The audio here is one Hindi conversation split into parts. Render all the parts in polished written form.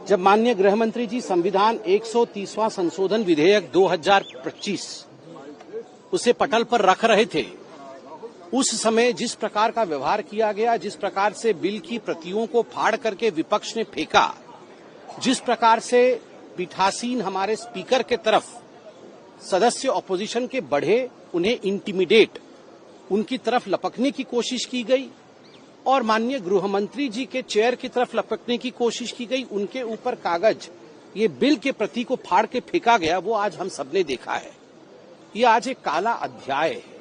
जब माननीय गृह मंत्री जी संविधान 130वां संशोधन विधेयक 2025 उसे पटल पर रख रहे थे, उस समय जिस प्रकार का व्यवहार किया गया, जिस प्रकार से बिल की प्रतियों को फाड़ करके विपक्ष ने फेंका, जिस प्रकार से पीठासीन हमारे स्पीकर के तरफ सदस्य ऑपोजिशन के बढ़े, उन्हें इंटिमिडेट, उनकी तरफ लपकने की कोशिश की गई और माननीय गृह मंत्री जी के चेयर की तरफ लपकने की कोशिश की गई, उनके ऊपर कागज, ये बिल के प्रति को फाड़ के फेंका गया, वो आज हम सबने देखा है। ये आज एक काला अध्याय है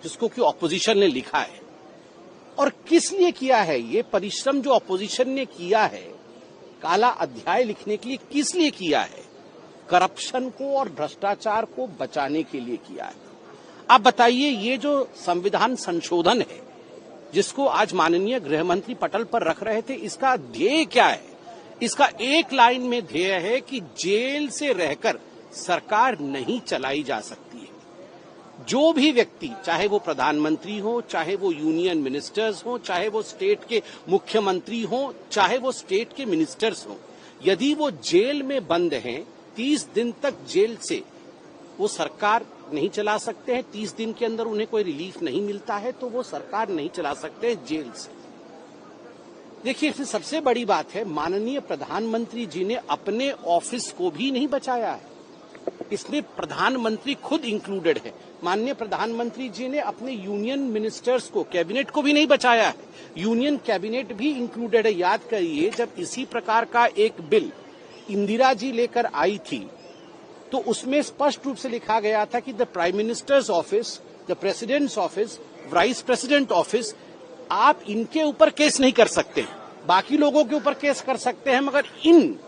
जिसको कि ऑपोजिशन ने लिखा है। और किस लिए किया है ये परिश्रम जो ऑपोजिशन ने किया है काला अध्याय लिखने के लिए, किस लिए किया है? करप्शन को और भ्रष्टाचार को बचाने के लिए किया है। आप बताइए, ये जो संविधान संशोधन है जिसको आज माननीय गृह मंत्री पटल पर रख रहे थे, इसका ध्येय क्या है? इसका एक लाइन में ध्येय है कि जेल से रहकर सरकार नहीं चलाई जा सकती है। जो भी व्यक्ति, चाहे वो प्रधानमंत्री हो, चाहे वो यूनियन मिनिस्टर्स हो, चाहे वो स्टेट के मुख्यमंत्री हो, चाहे वो स्टेट के मिनिस्टर्स हो, यदि वो जेल में बंद हैं, 30 दिन तक जेल से वो सरकार नहीं चला सकते हैं, 30 दिन के अंदर उन्हें कोई रिलीफ नहीं मिलता है तो वो सरकार नहीं चला सकते हैं जेल से। देखिए, इसमें सबसे बड़ी बात है, माननीय प्रधानमंत्री जी ने अपने ऑफिस को भी नहीं बचाया है। इसमें प्रधानमंत्री खुद इंक्लूडेड है। माननीय प्रधानमंत्री जी ने अपने यूनियन मिनिस्टर्स को, कैबिनेट को भी नहीं बचाया है। यूनियन कैबिनेट भी इंक्लूडेड है। याद करिए, जब इसी प्रकार का एक बिल इंदिरा जी लेकर आई थी तो उसमें स्पष्ट रूप से लिखा गया था कि the prime minister's office, the president's office, vice president office, आप इनके ऊपर केस नहीं कर सकते। बाकी लोगों के ऊपर केस कर सकते हैं, मगर इन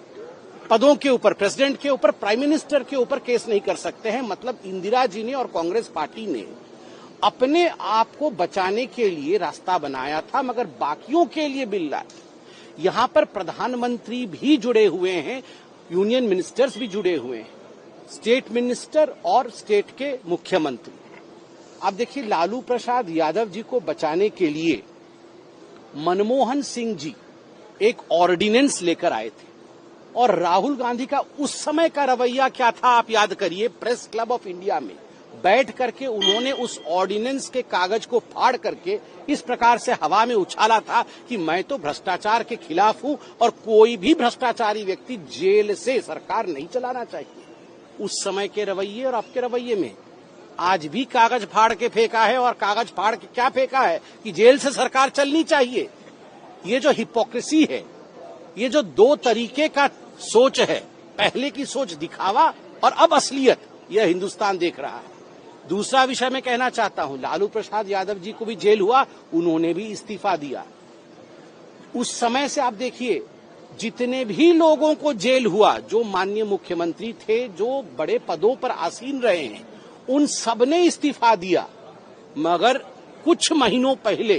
पदों के ऊपर, प्रेसिडेंट के ऊपर, प्राइम मिनिस्टर के ऊपर केस नहीं कर सकते हैं। मतलब इंदिरा जी ने और कांग्रेस पार्टी ने अपने आप को बचाने के लिए रास्ता बनाया था, मगर बाकियों के लिए बिल लाए। यहां पर प्रधानमंत्री भी जुड़े हुए हैं, यूनियन मिनिस्टर्स भी जुड़े हुए हैं, स्टेट मिनिस्टर और स्टेट के मुख्यमंत्री। आप देखिए, लालू प्रसाद यादव जी को बचाने के लिए मनमोहन सिंह जी एक ऑर्डिनेंस लेकर आए थे और राहुल गांधी का उस समय का रवैया क्या था आप याद करिए। प्रेस क्लब ऑफ इंडिया में बैठ करके उन्होंने उस ऑर्डिनेंस के कागज को फाड़ करके इस प्रकार से हवा में उछाला था कि मैं तो भ्रष्टाचार के खिलाफ हूं और कोई भी भ्रष्टाचारी व्यक्ति जेल से सरकार नहीं चलाना चाहिए। उस समय के रवैये और आपके रवैये में आज भी कागज फाड़ के फेंका है। और कागज फाड़ के क्या फेंका है कि जेल से सरकार चलनी चाहिए। ये जो हिपोक्रेसी है, ये जो दो तरीके का सोच है, पहले की सोच दिखावा और अब असलियत, यह हिंदुस्तान देख रहा है। दूसरा विषय मैं कहना चाहता हूं, लालू प्रसाद यादव जी को भी जेल हुआ, उन्होंने भी इस्तीफा दिया। उस समय से आप देखिए, जितने भी लोगों को जेल हुआ, जो माननीय मुख्यमंत्री थे, जो बड़े पदों पर आसीन रहे हैं, उन सबने इस्तीफा दिया। मगर कुछ महीनों पहले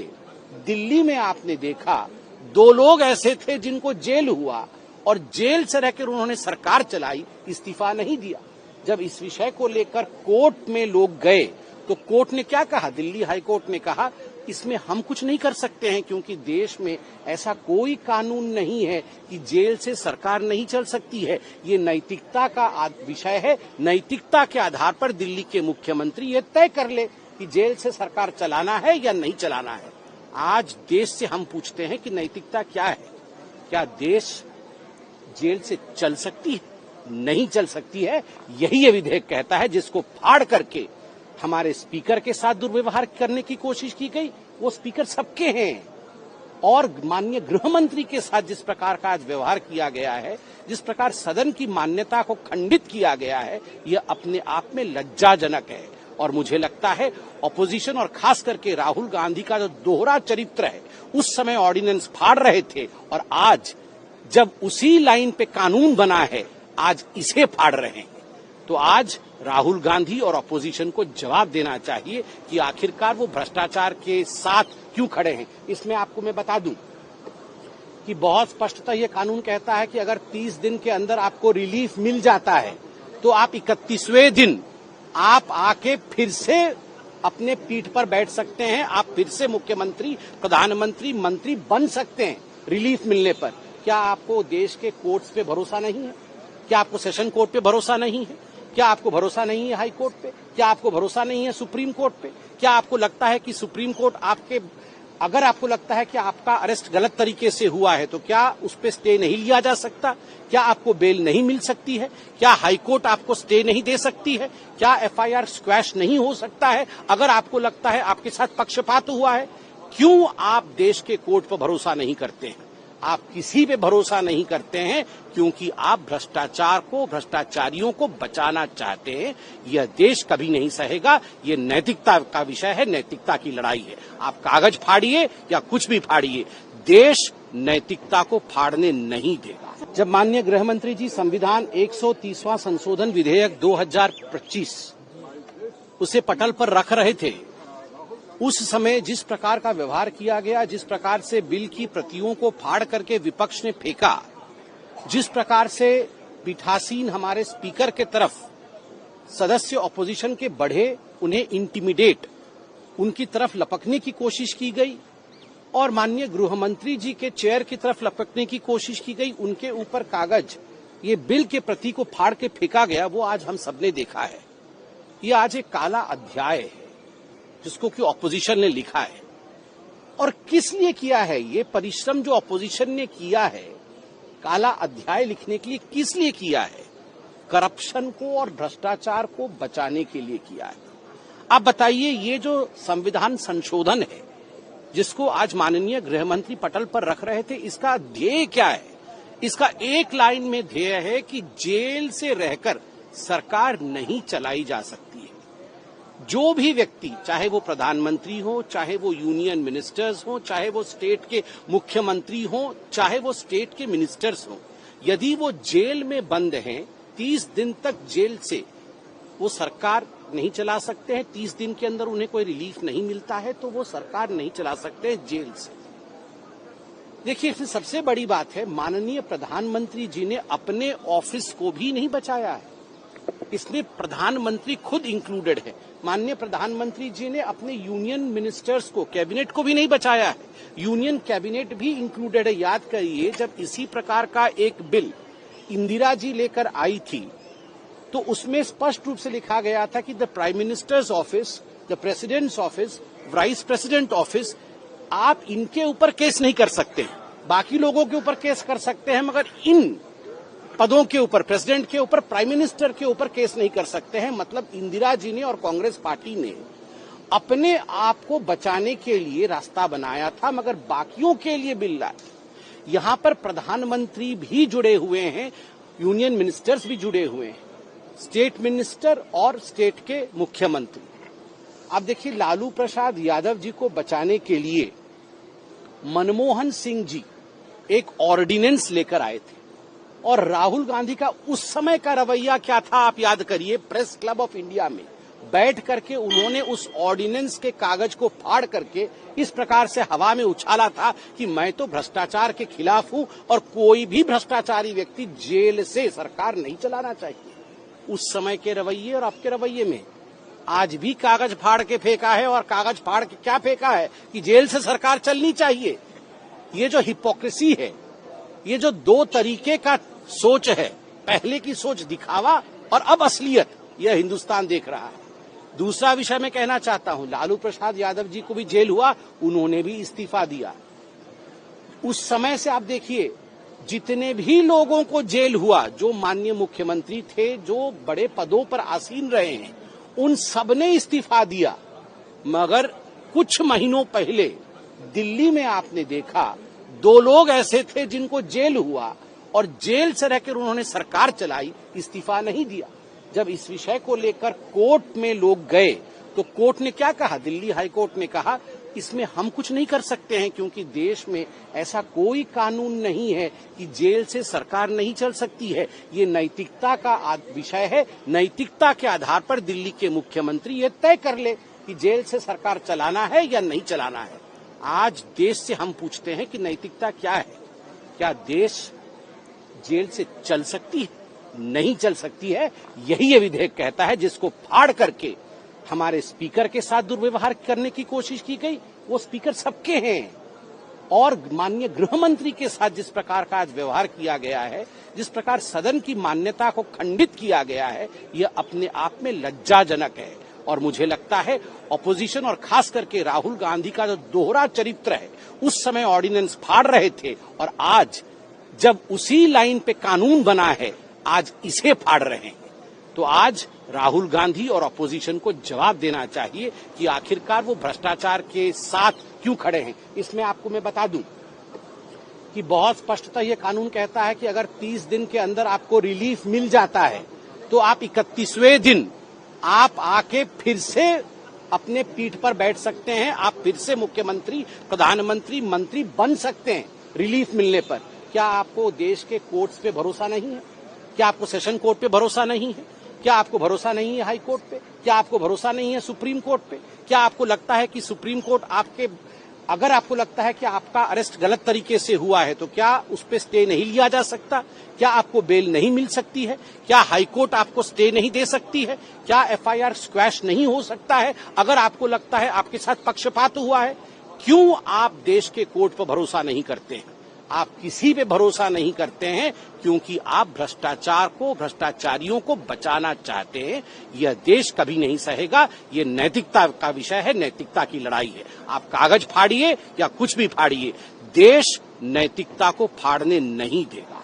दिल्ली में आपने देखा, 2 लोग ऐसे थे जिनको जेल हुआ और जेल से रहकर उन्होंने सरकार चलाई, इस्तीफा नहीं दिया। जब इस विषय को लेकर कोर्ट में लोग गए तो कोर्ट ने क्या कहा? दिल्ली हाई कोर्ट ने कहा, इसमें हम कुछ नहीं कर सकते हैं क्योंकि देश में ऐसा कोई कानून नहीं है कि जेल से सरकार नहीं चल सकती है। ये नैतिकता का विषय है। नैतिकता के आधार पर दिल्ली के मुख्यमंत्री ये तय कर ले कि जेल से सरकार चलाना है या नहीं चलाना है। आज देश से हम पूछते हैं कि नैतिकता क्या है? क्या देश जेल से चल सकती है? नहीं चल सकती है। यही ये विधेयक कहता है, जिसको फाड़ करके हमारे स्पीकर के साथ दुर्व्यवहार करने की कोशिश की गई। वो स्पीकर सबके हैं। और माननीय गृह मंत्री के साथ जिस प्रकार का आज व्यवहार किया गया है, जिस प्रकार सदन की मान्यता को खंडित किया गया है, यह अपने आप में लज्जाजनक है। और मुझे लगता है ऑपोजिशन और खास करके राहुल गांधी का जो दोहरा चरित्र है, उस समय ऑर्डिनेंस फाड़ रहे थे और आज जब उसी लाइन पे कानून बना है, आज इसे फाड़ रहे हैं। तो आज राहुल गांधी और ऑपोजिशन को जवाब देना चाहिए कि आखिरकार वो भ्रष्टाचार के साथ क्यों खड़े हैं। इसमें आपको मैं बता दूं कि बहुत स्पष्टतः ये कानून कहता है कि अगर 30 दिन के अंदर आपको रिलीफ मिल जाता है तो आप 31वें दिन आप आके फिर से अपने पीठ पर बैठ सकते हैं। आप फिर से मुख्यमंत्री, प्रधानमंत्री, मंत्री बन सकते हैं रिलीफ मिलने पर। क्या आपको देश के कोर्ट्स पे भरोसा नहीं है? क्या आपको सेशन कोर्ट पे भरोसा नहीं है? क्या आपको भरोसा नहीं है हाई कोर्ट पे? क्या आपको भरोसा नहीं है सुप्रीम कोर्ट पे? क्या आपको लगता है कि सुप्रीम कोर्ट अगर आपको लगता है कि आपका अरेस्ट गलत तरीके से हुआ है तो क्या उस पे स्टे नहीं लिया जा सकता? क्या आपको बेल नहीं मिल सकती है? क्या हाई कोर्ट आपको स्टे नहीं दे सकती है? क्या एफआईआर स्क्वैश नहीं हो सकता है अगर आपको लगता है आपके साथ पक्षपात हुआ है? क्यों आप देश के कोर्ट पर भरोसा नहीं करते हैं? आप किसी पे भरोसा नहीं करते हैं क्योंकि आप भ्रष्टाचार को, भ्रष्टाचारियों को बचाना चाहते हैं। यह देश कभी नहीं सहेगा। ये नैतिकता का विषय है, नैतिकता की लड़ाई है। आप कागज फाड़िए या कुछ भी फाड़िए, देश नैतिकता को फाड़ने नहीं देगा। जब माननीय गृह मंत्री जी संविधान 130वां संशोधन विधेयक 2025 उसे पटल पर रख रहे थे, उस समय जिस प्रकार का व्यवहार किया गया, जिस प्रकार से बिल की प्रतियों को फाड़ करके विपक्ष ने फेंका, जिस प्रकार से पीठासीन हमारे स्पीकर के तरफ सदस्य ऑपोजिशन के बढ़े, उन्हें इंटिमिडेट, उनकी तरफ लपकने की कोशिश की गई और माननीय गृह मंत्री जी के चेयर की तरफ लपकने की कोशिश की गई, उनके ऊपर कागज, ये बिल के प्रति को फाड़ के फेंका गया, वो आज हम सबने देखा है। ये आज एक काला अध्याय है जिसको कि ऑपोजिशन ने लिखा है। और किस लिए किया है ये परिश्रम जो ऑपोजिशन ने किया है काला अध्याय लिखने के लिए? किस लिए किया है? करप्शन को और भ्रष्टाचार को बचाने के लिए किया है। आप बताइए, ये जो संविधान संशोधन है जिसको आज माननीय गृह मंत्री पटल पर रख रहे थे, इसका ध्येय क्या है? इसका एक लाइन में ध्येय है कि जेल से रहकर सरकार नहीं चलाई जा सकती है। जो भी व्यक्ति, चाहे वो प्रधानमंत्री हो, चाहे वो यूनियन मिनिस्टर्स हो, चाहे वो स्टेट के मुख्यमंत्री हो, चाहे वो स्टेट के मिनिस्टर्स हो, यदि वो जेल में बंद हैं, 30 दिन तक जेल से वो सरकार नहीं चला सकते हैं, 30 दिन के अंदर उन्हें कोई रिलीफ नहीं मिलता है तो वो सरकार नहीं चला सकते हैं जेल से। देखिए, इसमें सबसे बड़ी बात है, माननीय प्रधानमंत्री जी ने अपने ऑफिस को भी नहीं बचाया है। इसमें प्रधानमंत्री खुद इंक्लूडेड है। माननीय प्रधानमंत्री जी ने अपने यूनियन मिनिस्टर्स को, कैबिनेट को भी नहीं बचाया है। यूनियन कैबिनेट भी इंक्लूडेड है। याद करिए, जब इसी प्रकार का एक बिल इंदिरा जी लेकर आई थी तो उसमें स्पष्ट रूप से लिखा गया था कि the prime minister's office, the president's office, vice president office, आप इनके ऊपर केस नहीं कर सकते। बाकी लोगों के ऊपर केस कर सकते हैं, मगर इन पदों के ऊपर, प्रेसिडेंट के ऊपर, प्राइम मिनिस्टर के ऊपर केस नहीं कर सकते हैं। मतलब इंदिरा जी ने और कांग्रेस पार्टी ने अपने आप को बचाने के लिए रास्ता बनाया था, मगर बाकियों के लिए बिल लाए। यहां पर प्रधानमंत्री भी जुड़े हुए हैं, यूनियन मिनिस्टर्स भी जुड़े हुए हैं, स्टेट मिनिस्टर और स्टेट के मुख्यमंत्री। अब देखिए, लालू प्रसाद यादव जी को बचाने के लिए मनमोहन सिंह जी एक ऑर्डिनेंस लेकर आए थे और राहुल गांधी का उस समय का रवैया क्या था आप याद करिए। प्रेस क्लब ऑफ इंडिया में बैठ करके उन्होंने उस ऑर्डिनेंस के कागज को फाड़ करके इस प्रकार से हवा में उछाला था कि मैं तो भ्रष्टाचार के खिलाफ हूं और कोई भी भ्रष्टाचारी व्यक्ति जेल से सरकार नहीं चलाना चाहिए। उस समय के रवैये और आपके रवैये में आज भी कागज फाड़ के फेंका है। और कागज फाड़ के क्या फेंका है कि जेल से सरकार चलनी चाहिए। ये जो हिपोक्रेसी है, ये जो दो तरीके का सोच है, पहले की सोच दिखावा और अब असलियत, यह हिंदुस्तान देख रहा है। दूसरा विषय मैं कहना चाहता हूं, लालू प्रसाद यादव जी को भी जेल हुआ, उन्होंने भी इस्तीफा दिया। उस समय से आप देखिए, जितने भी लोगों को जेल हुआ, जो माननीय मुख्यमंत्री थे, जो बड़े पदों पर आसीन रहे हैं, उन सबने इस्तीफा दिया। मगर कुछ महीनों पहले दिल्ली में आपने देखा, 2 लोग ऐसे थे जिनको जेल हुआ और जेल से रहकर उन्होंने सरकार चलाई, इस्तीफा नहीं दिया। जब इस विषय को लेकर कोर्ट में लोग गए तो कोर्ट ने क्या कहा? दिल्ली हाई कोर्ट ने कहा, इसमें हम कुछ नहीं कर सकते हैं क्योंकि देश में ऐसा कोई कानून नहीं है कि जेल से सरकार नहीं चल सकती है। ये नैतिकता का विषय है। नैतिकता के आधार पर दिल्ली के मुख्यमंत्री ये तय कर ले कि जेल से सरकार चलाना है या नहीं चलाना है। आज देश से हम पूछते हैं कि नैतिकता क्या है? क्या देश जेल से चल सकती है? नहीं चल सकती है। यही ये विधेयक कहता है, जिसको फाड़ करके हमारे स्पीकर के साथ दुर्व्यवहार करने की कोशिश की गई। वो स्पीकर सबके हैं, और माननीय गृह मंत्री के साथ जिस प्रकार का आज व्यवहार किया गया है, जिस प्रकार सदन की मान्यता को खंडित किया गया है, यह अपने आप में लज्जाजनक है। और मुझे लगता है ऑपोजिशन और खास करके राहुल गांधी का जो दोहरा चरित्र है, उस समय ऑर्डिनेंस फाड़ रहे थे और आज जब उसी लाइन पे कानून बना है, आज इसे फाड़ रहे हैं। तो आज राहुल गांधी और ऑपोजिशन को जवाब देना चाहिए कि आखिरकार वो भ्रष्टाचार के साथ क्यों खड़े हैं। इसमें आपको मैं बता दूं कि बहुत स्पष्टतः ये कानून कहता है कि अगर 30 दिन के अंदर आपको रिलीफ मिल जाता है तो आप 31वें दिन आप आके फिर से अपने पीठ पर बैठ सकते हैं, आप फिर से मुख्यमंत्री, प्रधानमंत्री, मंत्री बन सकते हैं रिलीफ मिलने पर। क्या आपको देश के कोर्ट्स पे भरोसा नहीं है? क्या आपको सेशन कोर्ट पे भरोसा नहीं है? क्या आपको भरोसा नहीं है हाई कोर्ट पे? क्या आपको भरोसा नहीं है सुप्रीम कोर्ट पे? क्या आपको लगता है कि सुप्रीम कोर्ट अगर आपको लगता है कि आपका अरेस्ट गलत तरीके से हुआ है तो क्या उस पे स्टे नहीं लिया जा सकता? क्या आपको बेल नहीं मिल सकती है? क्या हाई कोर्ट आपको स्टे नहीं दे सकती है? क्या एफआईआर स्क्वैश नहीं हो सकता है अगर आपको लगता है आपके साथ पक्षपात हुआ है? क्यों आप देश के कोर्ट पर भरोसा नहीं करते हैं? आप किसी पे भरोसा नहीं करते हैं क्योंकि आप भ्रष्टाचार को, भ्रष्टाचारियों को बचाना चाहते हैं। यह देश कभी नहीं सहेगा। ये नैतिकता का विषय है, नैतिकता की लड़ाई है। आप कागज फाड़िए या कुछ भी फाड़िए, देश नैतिकता को फाड़ने नहीं देगा।